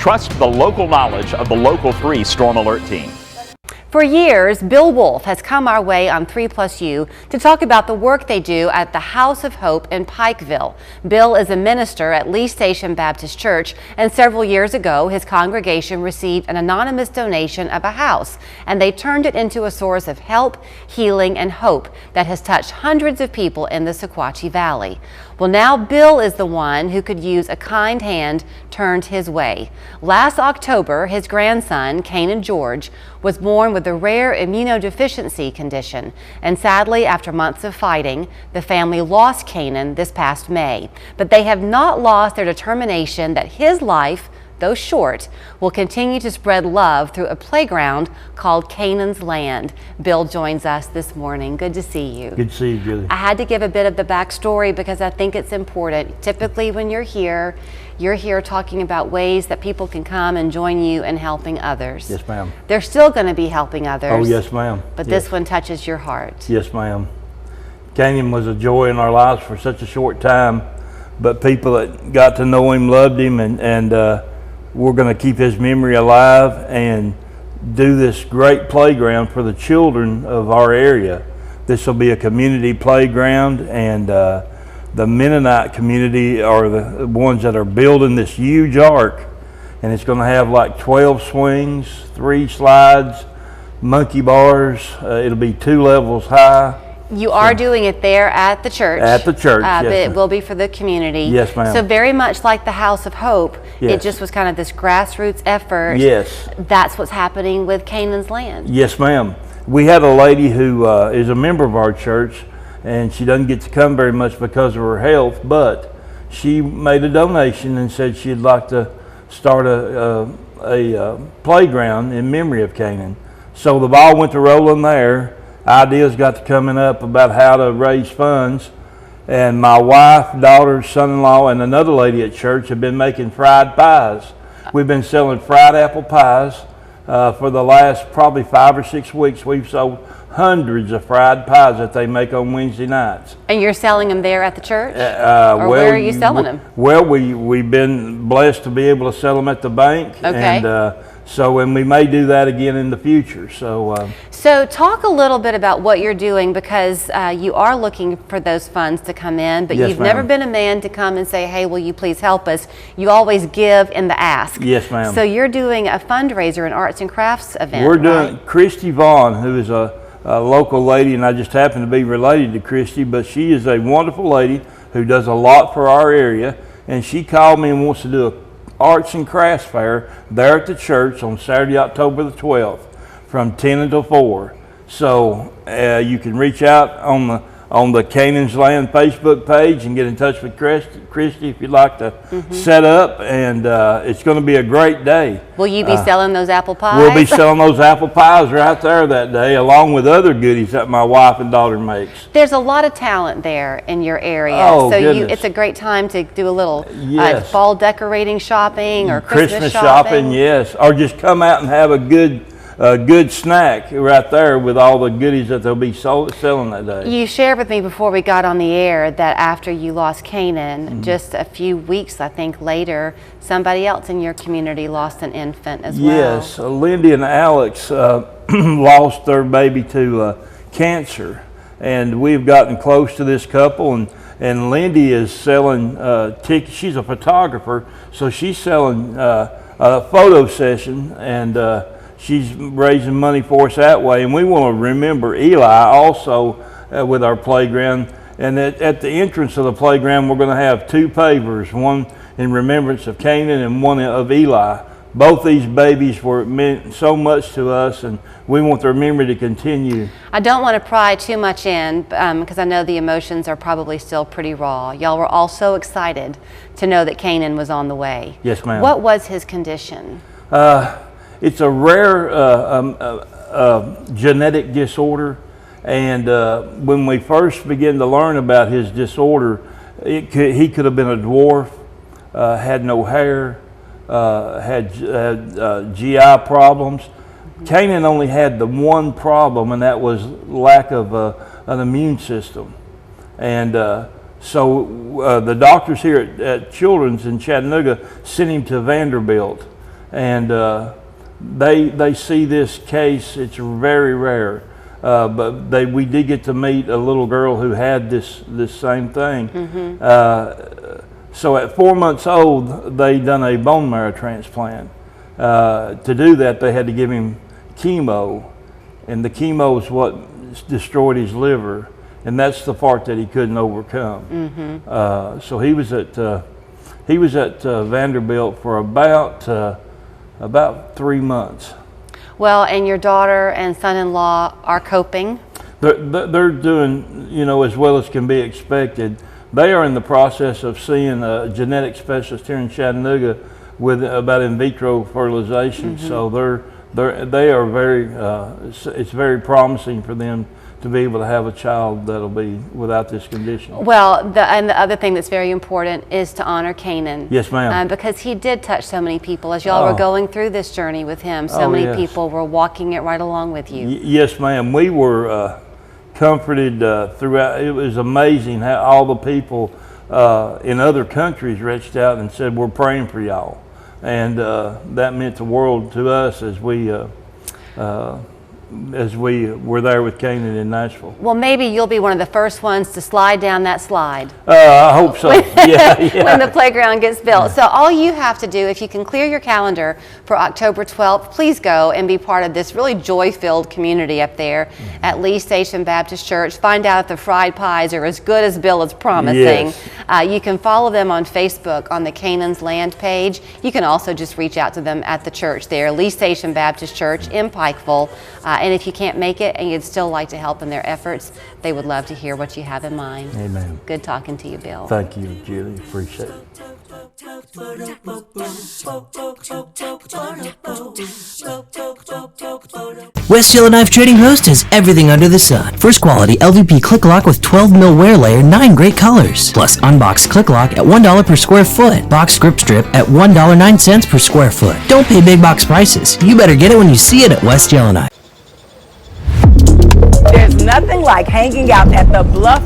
Trust the local knowledge of the Local 3 Storm Alert Team. For years, Bill Wolf has come our way on 3+U to talk about the work they do at the House of Hope in Pikeville. Bill is a minister at Lee Station Baptist Church, and several years ago, his congregation received an anonymous donation of a house, and they turned it into a source of help, healing, and hope that has touched hundreds of people in the Sequatchie Valley. Well, now Bill is the one who could use a kind hand turned his way. Last October, his grandson, Canaan George, was born with a rare immunodeficiency condition, and sadly, after months of fighting, the family lost Canaan this past May. But they have not lost their determination that his life, though short, will continue to spread love through a playground called Canaan's Land. Bill joins us this morning. Good to see you. Good to see you, Julie. I had to give a bit of the backstory because I think it's important. Typically when you're here talking about ways that people can come and join you in helping others. Yes, ma'am. They're still going to be helping others. Oh, yes, ma'am. But yes. This one touches your heart. Yes, ma'am. Canaan was a joy in our lives for such a short time, but people that got to know him loved him, and we're going to keep his memory alive and do this great playground for the children of our area. This will be a community playground, and the Mennonite community are the ones that are building this huge ark, and it's going to have like 12 swings, 3 slides, monkey bars. It'll be 2 levels high. You are doing it there at the church. At the church, yes, but it will be for the community. Yes, ma'am. So very much like the House of Hope, yes. It just was kind of this grassroots effort. Yes. That's what's happening with Canaan's Land. Yes, ma'am. We had a lady who is a member of our church, and she doesn't get to come very much because of her health, but she made a donation and said she'd like to start a playground in memory of Canaan. So the ball went to rolling there. Ideas got to coming up about how to raise funds, and my wife, daughter, son-in-law, and another lady at church have been making fried pies. We've been selling fried apple pies for the last probably 5 or 6 weeks. We've sold hundreds of fried pies that they make on Wednesday nights. And you're selling them there at the church? Or where are you selling them? Well, we've been blessed to be able to sell them at the bank. Okay. And we may do that again in the future. So talk a little bit about what you're doing, because you are looking for those funds to come in, but yes, you've never been a man to come and say, hey, will you please help us? You always give in the ask. Yes, ma'am. So you're doing a fundraiser, an arts and crafts event. We're doing, Christy Vaughn, who is a local lady, and I just happen to be related to Christy, but she is a wonderful lady who does a lot for our area, and she called me and wants to do a arts and crafts fair there at the church on Saturday, October the 12th from 10 until 4. So you can reach out on the Canaan's Land Facebook page and get in touch with Christy if you'd like to set up, and it's going to be a great day. Will you be selling those apple pies? We'll be selling those apple pies right there that day, along with other goodies that my wife and daughter makes. There's a lot of talent there in your area. Oh, so goodness. It's a great time to do a little yes. Fall decorating shopping or Christmas shopping. Yes, or just come out and have a good snack right there with all the goodies that they'll be selling that day. You shared with me before we got on the air that after you lost Canaan, just a few weeks, I think, later, somebody else in your community lost an infant as well. Yes, Lindy and Alex lost their baby to cancer, and we've gotten close to this couple, and Lindy is selling tickets. She's a photographer, so she's selling a photo session, and she's raising money for us that way. And we want to remember Eli also with our playground. And at the entrance of the playground, we're going to have 2 pavers, one in remembrance of Canaan and one of Eli. Both these babies meant so much to us, and we want their memory to continue. I don't want to pry too much in because I know the emotions are probably still pretty raw. Y'all were all so excited to know that Canaan was on the way. Yes, ma'am. What was his condition? It's a rare genetic disorder, and when we first began to learn about his disorder, he could have been a dwarf, had no hair, had GI problems. Canaan only had the one problem, and that was lack of an immune system. And so the doctors here at Children's in Chattanooga sent him to Vanderbilt. and they see this case. It's very rare, but we did get to meet a little girl who had this same thing. So at 4 months old, they done a bone marrow transplant. To do that, they had to give him chemo, and the chemo is what destroyed his liver, and that's the part that he couldn't overcome. So he was at Vanderbilt for about 3 months. Well, and your daughter and son-in-law are coping? They're doing, as well as can be expected. They are in the process of seeing a genetic specialist here in Chattanooga about in vitro fertilization. So they are it's very promising for them to be able to have a child that'll be without this condition. Well, and the other thing that's very important is to honor Canaan. Yes, ma'am. Because he did touch so many people. As y'all were going through this journey with him, so many people were walking it right along with you. Yes, ma'am. We were comforted throughout. It was amazing how all the people in other countries reached out and said, "We're praying for y'all." And that meant the world to us as we were there with Canaan in Nashville. Well, maybe you'll be one of the first ones to slide down that slide. I hope so. Yeah. When the playground gets built. So all you have to do, if you can clear your calendar for October 12th, please go and be part of this really joy-filled community up there at Lee Station Baptist Church. Find out if the fried pies are as good as Bill is promising. Yes. You can follow them on Facebook on the Canaan's Land page. You can also just reach out to them at the church there, Lee Station Baptist Church in Pikeville. And if you can't make it and you'd still like to help in their efforts, they would love to hear what you have in mind. Amen. Good talking to you, Bill. Thank you, Julie. Appreciate it. West Yellowknife Trading Post has everything under the sun. First quality LVP click lock with 12 mil wear layer, 9 great colors. Plus unboxed click lock at $1 per square foot. Box grip strip at $1.09 per square foot. Don't pay big box prices. You better get it when you see it at West Yellowknife. There's nothing like hanging out at the Bluff